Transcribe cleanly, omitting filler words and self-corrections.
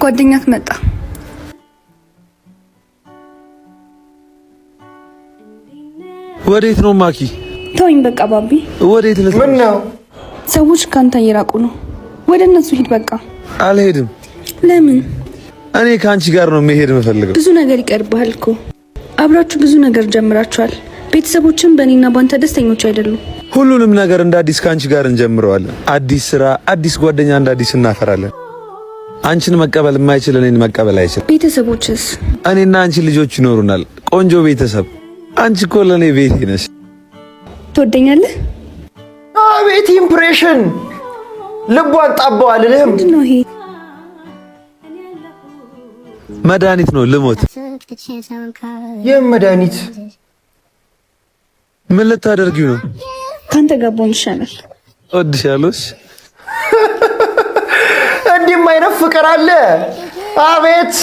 ጓደኛት መጣ። ወዴት ነው ማኪ? ተወኝ በቃ ባቢ። ወዴት ልትሄድ? ምን ነው? ሰዎች ካንተ እየራቁ ነው። ወደ እነሱ ሂድ በቃ። አልሄድም። ለምን? እኔ ከአንቺ ጋር ነው መሄድ የምፈልገው። ብዙ ነገር ይቀርብሃል እኮ። አብራችሁ ብዙ ነገር ጀምራችኋል። ቤተሰቦችም በእኔና ባንተ ደስተኞች አይደሉም። ሁሉንም ነገር እንደ አዲስ ከአንቺ ጋር እንጀምረዋለን። አዲስ ስራ፣ አዲስ ጓደኛ እንደ አዲስ እናፈራለን። አንቺን መቀበል የማይችል እኔን መቀበል አይችልም። ቤተሰቦችስ? እኔና አንቺ ልጆች ይኖሩናል። ቆንጆ ቤተሰብ። አንቺ እኮ ለእኔ ቤቴ ነሽ። ትወደኛለህ? አቤት ኢምፕሬሽን! ልቧን ጣባዋል። ልህም ምንድን ነው ይሄ? መድኃኒት ነው። ልሞት። ይህም መድኃኒት ምን ልታደርጊው ነው? ካንተ ጋር ብሆን ይሻላል። እወድሻለሁ። እንዲህም አይነት ፍቅር አለ? አቤት